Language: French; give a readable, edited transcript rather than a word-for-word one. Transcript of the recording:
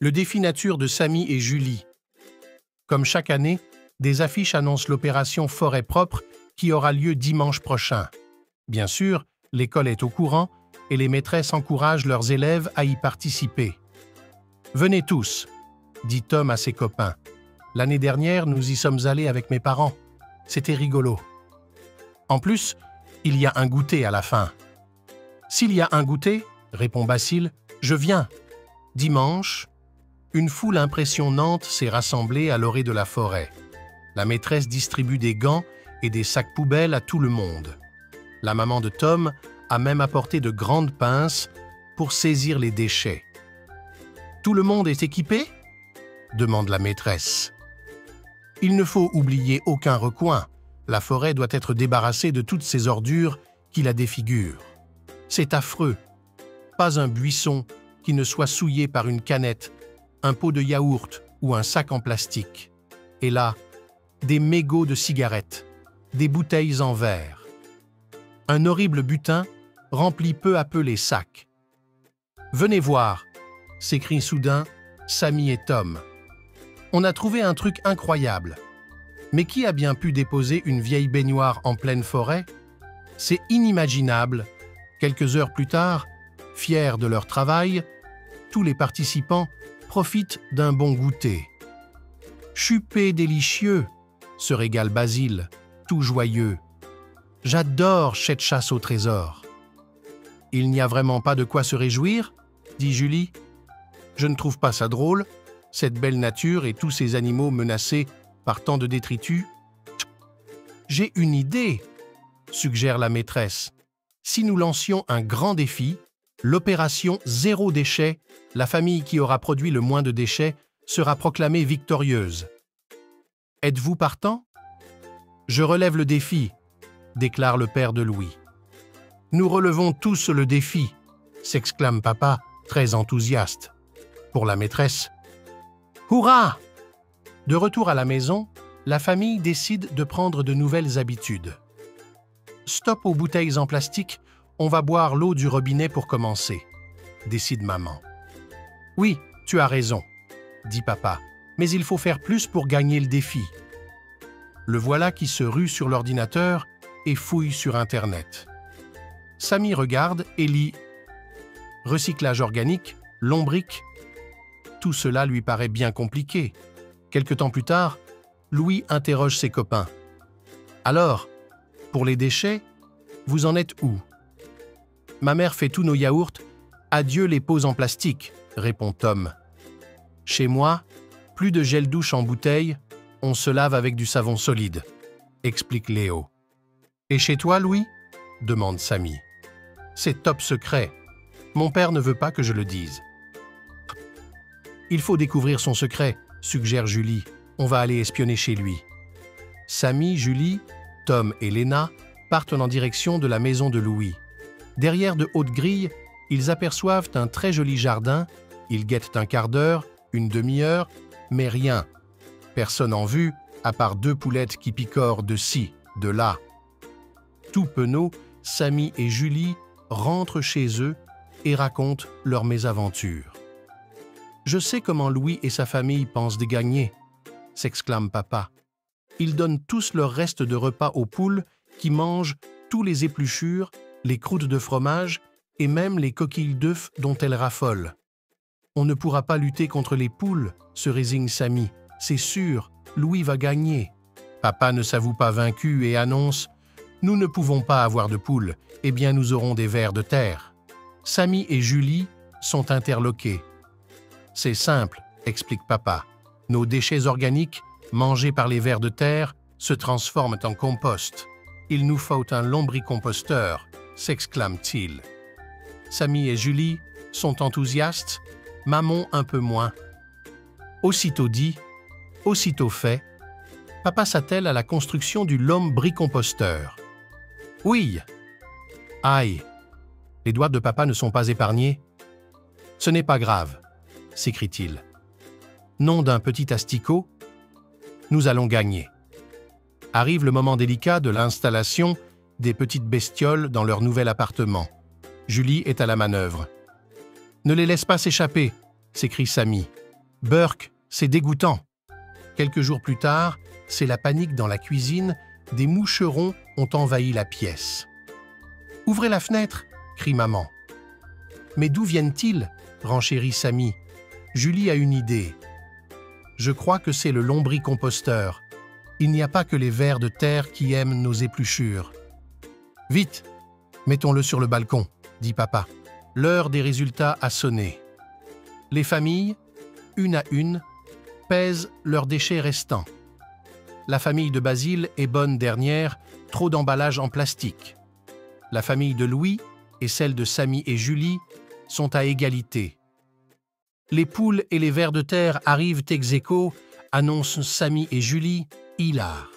Le défi nature de Samy et Julie. Comme chaque année, des affiches annoncent l'opération Forêt propre qui aura lieu dimanche prochain. Bien sûr, l'école est au courant et les maîtresses encouragent leurs élèves à y participer. « Venez tous », dit Tom à ses copains. « L'année dernière, nous y sommes allés avec mes parents. C'était rigolo. En plus, il y a un goûter à la fin. »« S'il y a un goûter, » répond Basile, « je viens. » Dimanche, une foule impressionnante s'est rassemblée à l'orée de la forêt. La maîtresse distribue des gants et des sacs poubelles à tout le monde. La maman de Tom a même apporté de grandes pinces pour saisir les déchets. « Tout le monde est équipé ?» demande la maîtresse. Il ne faut oublier aucun recoin. La forêt doit être débarrassée de toutes ces ordures qui la défigurent. C'est affreux. Pas un buisson qui ne soit souillé par une canette, un pot de yaourt ou un sac en plastique. Et là, des mégots de cigarettes, des bouteilles en verre. Un horrible butin remplit peu à peu les sacs. « Venez voir !» s'écrient soudain Samy et Tom. « On a trouvé un truc incroyable. Mais qui a bien pu déposer une vieille baignoire en pleine forêt? C'est inimaginable. » Quelques heures plus tard, fiers de leur travail, tous les participants profitent d'un bon goûter. « Chupé délicieux !» se régale Basile, tout joyeux. « J'adore cette chasse au trésor. »« Il n'y a vraiment pas de quoi se réjouir ?» dit Julie. « Je ne trouve pas ça drôle, cette belle nature et tous ces animaux menacés par tant de détritus. »« J'ai une idée !» suggère la maîtresse. « Si nous lancions un grand défi, l'opération Zéro déchet, la famille qui aura produit le moins de déchets sera proclamée victorieuse. Êtes-vous partant ? » « Je relève le défi !» déclare le père de Louis. « Nous relevons tous le défi !» s'exclame papa, très enthousiaste. Pour la maîtresse, « Hurrah !» De retour à la maison, la famille décide de prendre de nouvelles habitudes. « Stop aux bouteilles en plastique, on va boire l'eau du robinet pour commencer », décide maman. « Oui, tu as raison », dit papa, « mais il faut faire plus pour gagner le défi. » Le voilà qui se rue sur l'ordinateur et fouille sur Internet. Samy regarde et lit « Recyclage organique, lombric ». Tout cela lui paraît bien compliqué. Quelque temps plus tard, Louis interroge ses copains. « Alors, pour les déchets, vous en êtes où ?»« Ma mère fait tous nos yaourts. Adieu les pots en plastique, » répond Tom. « Chez moi, plus de gel douche en bouteille, on se lave avec du savon solide, » explique Léo. « Et chez toi, Louis ?» demande Samy. « C'est top secret. Mon père ne veut pas que je le dise. »« Il faut découvrir son secret, » suggère Julie. « On va aller espionner chez lui. » Samy, Julie, Tom et Léna partent en direction de la maison de Louis. Derrière de hautes grilles, ils aperçoivent un très joli jardin. Ils guettent un quart d'heure, une demi-heure, mais rien. Personne en vue, à part deux poulettes qui picorent de ci, de là. Tout penauds, Samy et Julie rentrent chez eux et racontent leur mésaventure. « Je sais comment Louis et sa famille pensent dégagner », s'exclame papa. « Ils donnent tous leur reste de repas aux poules qui mangent tous les épluchures, les croûtes de fromage et même les coquilles d'œufs dont elles raffolent. On ne pourra pas lutter contre les poules, se résigne Samy. C'est sûr, Louis va gagner. » Papa ne s'avoue pas vaincu et annonce « Nous ne pouvons pas avoir de poules, eh bien nous aurons des vers de terre. » Samy et Julie sont interloqués. « C'est simple, » explique papa. « Nos déchets organiques, mangés par les vers de terre, se transforment en compost. Il nous faut un lombricomposteur, » s'exclame-t-il. Samy et Julie sont enthousiastes, maman un peu moins. Aussitôt dit, aussitôt fait, papa s'attelle à la construction du lombricomposteur. « Oui !»« Aïe !» Les doigts de papa ne sont pas épargnés. « Ce n'est pas grave !» s'écrie-t-il. « Nom d'un petit asticot, nous allons gagner. » Arrive le moment délicat de l'installation des petites bestioles dans leur nouvel appartement. Julie est à la manœuvre. « Ne les laisse pas s'échapper !» s'écrie Samy. Burk, c'est dégoûtant. Quelques jours plus tard, c'est la panique dans la cuisine, des moucherons ont envahi la pièce. « Ouvrez la fenêtre !» crie maman. « Mais d'où viennent-ils » renchérit Samy. Julie a une idée. « Je crois que c'est le lombricomposteur. Il n'y a pas que les vers de terre qui aiment nos épluchures. »« Vite, mettons-le sur le balcon, » dit papa. L'heure des résultats a sonné. Les familles, une à une, pèsent leurs déchets restants. La famille de Basile est bonne dernière, trop d'emballage en plastique. La famille de Louis et celle de Samy et Julie sont à égalité. Les poules et les vers de terre arrivent ex aequo, annoncent Samy et Julie, hilar.